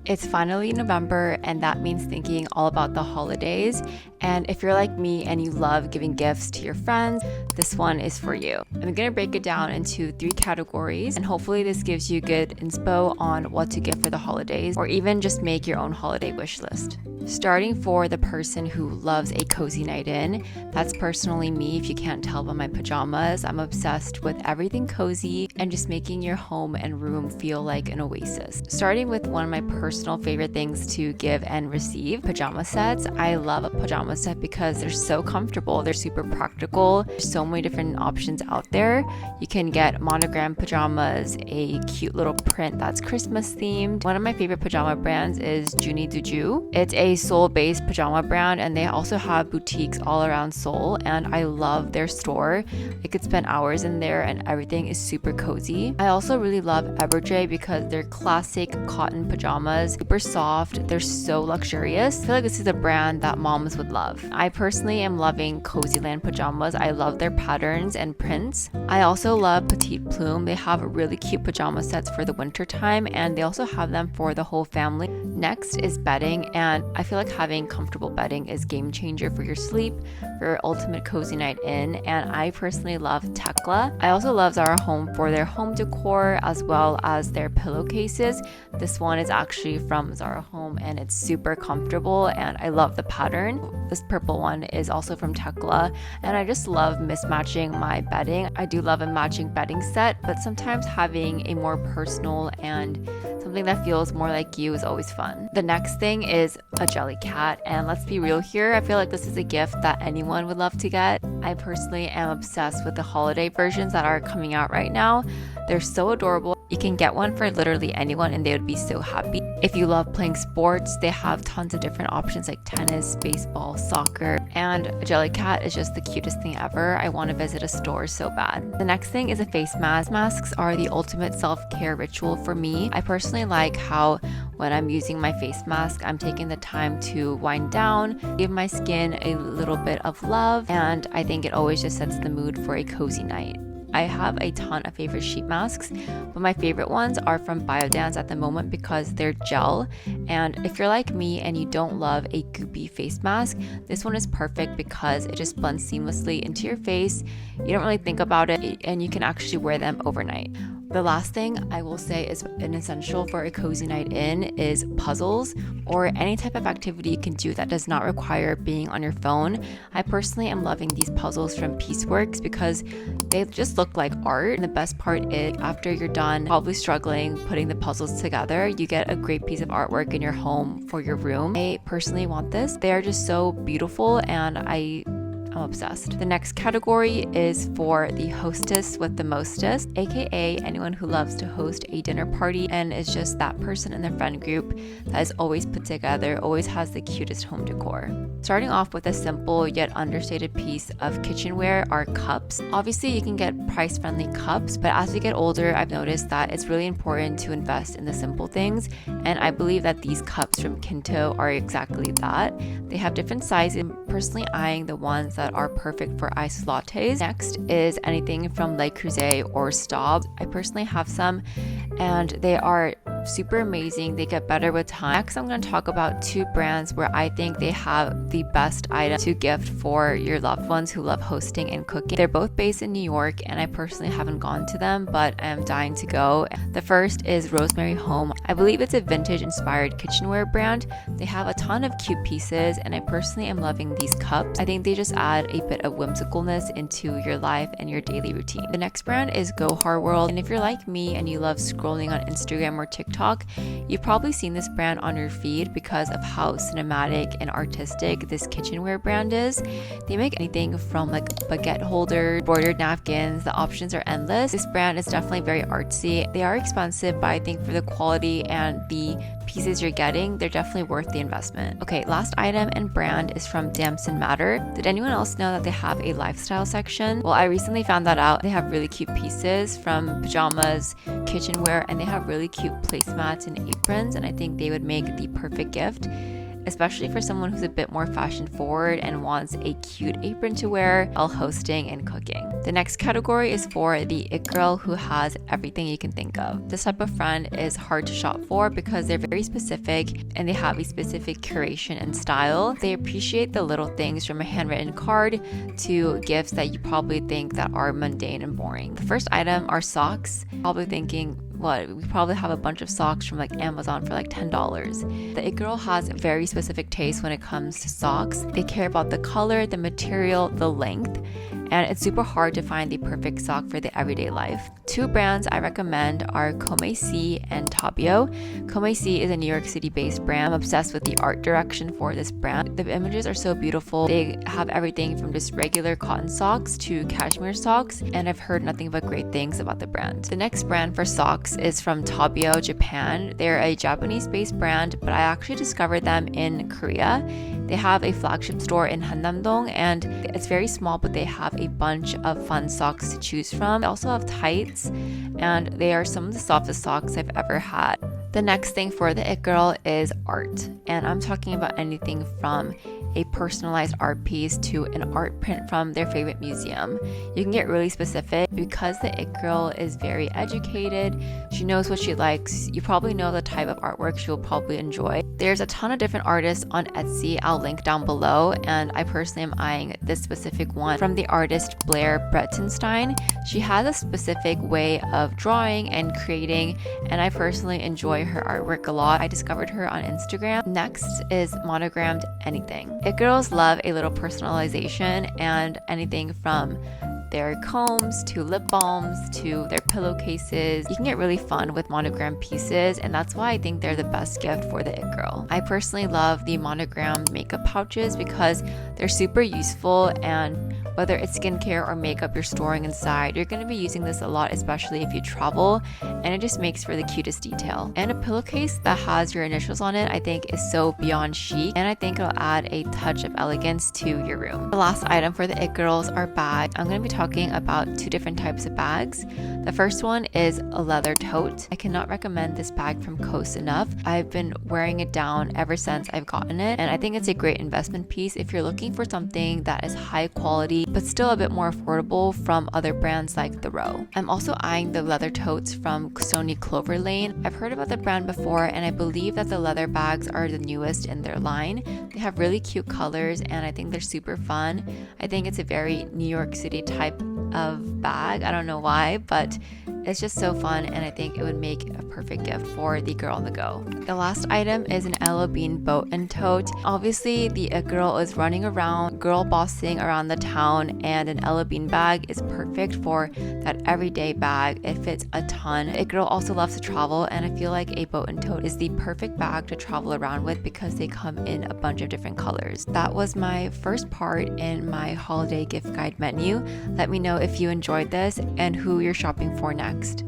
It's finally November, and that means thinking all about the holidays. And if you're like me and you love giving gifts to your friends, this one is for you. I'm gonna break it down into 3 categories, and hopefully this gives you good inspo on what to get for the holidays, or even just make your own holiday wish list. Starting for the person who loves a cozy night in, that's personally me. If you can't tell by my pajamas, I'm obsessed with everything cozy and just making your home and room feel like an oasis. Starting with one of my personal favorite things to give and receive, pajama sets. I love a pajama set because they're so comfortable, they're super practical. There's so many different options out there. You can get monogrammed pajamas, a cute little print that's Christmas themed. One of my favorite pajama brands is Juni Duju. It's a Seoul-based pajama brand, and they also have boutiques all around Seoul, and I love their store. I could spend hours in there and everything is super cozy. I also really love Everjay because they're classic cotton pajamas, super soft, they're so luxurious. I feel like this is a brand that moms would love. I personally am loving Cozyland pajamas. I love their patterns and prints. I also love Petite Plume. They have really cute pajama sets for the winter time, and they also have them for the whole family. Next is bedding, and I feel like having comfortable bedding is game changer for your sleep, for your ultimate cozy night in, and I personally love Tekla. I also love Zara Home for their home decor as well as their pillowcases. This one is actually from Zara Home and it's super comfortable and I love the pattern. This purple one is also from Tekla, and I just love mismatching my bedding. I do love a matching bedding set, but sometimes having a more personal and something that feels more like you is always fun. The next thing is a jelly cat, and let's be real here, I feel like this is a gift that anyone would love to get. I personally am obsessed with the holiday versions that are coming out right now. They're so adorable. You can get one for literally anyone and they would be so happy. If you love playing sports, they have tons of different options like tennis, baseball, soccer, and a jelly cat is just the cutest thing ever. I want to visit a store so bad. The next thing is a face mask. Masks are the ultimate self-care ritual for me. I personally like how when I'm using my face mask, I'm taking the time to wind down, give my skin a little bit of love, and I think it always just sets the mood for a cozy night. I have a ton of favorite sheet masks, but my favorite ones are from Biodance at the moment because they're gel. And if you're like me and you don't love a goopy face mask, this one is perfect because it just blends seamlessly into your face. You don't really think about it and you can actually wear them overnight. The last thing I will say is an essential for a cozy night in is puzzles or any type of activity you can do that does not require being on your phone. I personally am loving these puzzles from Pieceworks because they just look like art. And the best part is after you're done probably struggling putting the puzzles together, you get a great piece of artwork in your home for your room. I personally want this. They are just so beautiful and I'm obsessed. The next category is for the hostess with the mostest, aka anyone who loves to host a dinner party and is just that person in their friend group that is always put together, always has the cutest home decor. Starting off with a simple yet understated piece of kitchenware are cups. Obviously you can get price-friendly cups, but as we get older, I've noticed that it's really important to invest in the simple things, and I believe that these cups from Kinto are exactly that. They have different sizes. I'm personally eyeing the ones that are perfect for iced lattes. Next is anything from Le Cruset or Staub. I personally have some and they are super amazing. They get better with time. Next, I'm going to talk about 2 brands where I think they have the best item to gift for your loved ones who love hosting and cooking. They're both based in New York and I personally haven't gone to them, but I am dying to go. The first is Rosemary Home. I believe it's a vintage inspired kitchenware brand. They have a ton of cute pieces and I personally am loving these cups. I think they just add a bit of whimsicalness into your life and your daily routine. The next brand is Gohar World, and if you're like me and you love scrolling on Instagram or TikTok, you've probably seen this brand on your feed because of how cinematic and artistic this kitchenware brand is. They make anything from like baguette holders, embroidered napkins. The options are endless. This brand is definitely very artsy. They are expensive, but I think for the quality and the pieces you're getting, they're definitely worth the investment. Okay, last item and brand is from Damson Madder. Did anyone else know that they have a lifestyle section? Well, I recently found that out. They have really cute pieces from pajamas, kitchenware, and they have really cute placemats and aprons, and I think they would make the perfect gift. especially for someone who's a bit more fashion forward and wants a cute apron to wear while hosting and cooking. The next category is for the it girl who has everything you can think of. This type of friend is hard to shop for because they're very specific and they have a specific curation and style. They appreciate the little things from a handwritten card to gifts that you probably think that are mundane and boring. The first item are socks. Probably thinking, we probably have a bunch of socks from like Amazon for like $10. The it girl has very specific taste when it comes to socks. They care about the color, the material, the length, and it's super hard to find the perfect sock for the everyday life. Two brands I recommend are Comeci and Tabio. Comeci is a New York City based brand. I'm obsessed with the art direction for this brand. The images are so beautiful. They have everything from just regular cotton socks to cashmere socks, and I've heard nothing but great things about the brand. The next brand for socks is from Tabio, Japan. They're a Japanese-based brand, but I actually discovered them in Korea. They have a flagship store in Hannam-dong, and it's very small, but they have a bunch of fun socks to choose from. They also have tights, and they are some of the softest socks I've ever had. The next thing for the it girl is art, and I'm talking about anything from a personalized art piece to an art print from their favorite museum. You can get really specific because the it girl is very educated. She knows what she likes. You probably know the type of artwork she'll probably enjoy. There's a ton of different artists on Etsy. I'll link down below, and I personally am eyeing this specific one from the artist Blair Brettenstein. She has a specific way of drawing and creating, and I personally enjoy her artwork a lot. I discovered her on Instagram. Next is monogrammed anything. It girls love a little personalization, and anything from their combs to lip balms to their pillowcases. You can get really fun with monogram pieces, and that's why I think they're the best gift for the it girl. I personally love the monogrammed makeup pouches because they're super useful, and whether it's skincare or makeup you're storing inside, you're going to be using this a lot, especially if you travel, and it just makes for the cutest detail. And a pillowcase that has your initials on it I think is so beyond chic, and I think it'll add a touch of elegance to your room. The last item for the it girls are bags. I'm going to be talking about two different types of bags. The first one is a leather tote. I cannot recommend this bag from Coast enough. I've been wearing it down ever since I've gotten it, and I think it's a great investment piece if you're looking for something that is high quality but still a bit more affordable from other brands like The Row. I'm also eyeing the leather totes from Sony Clover Lane. I've heard about the brand before, and I believe that the leather bags are the newest in their line. They have really cute colors, and I think they're super fun. I think it's a very New York City type of bag. I don't know why, but it's just so fun, and I think it would make a perfect gift for the girl on the go. The last item is an Ella Bean boat and tote. Obviously, the it girl is running around, girl bossing around the town, and an Ella Bean bag is perfect for that everyday bag. It fits a ton. It girl also loves to travel, and I feel like a boat and tote is the perfect bag to travel around with because they come in a bunch of different colors. That was my first part in my holiday gift guide menu. Let me know if you enjoyed this and who you're shopping for next.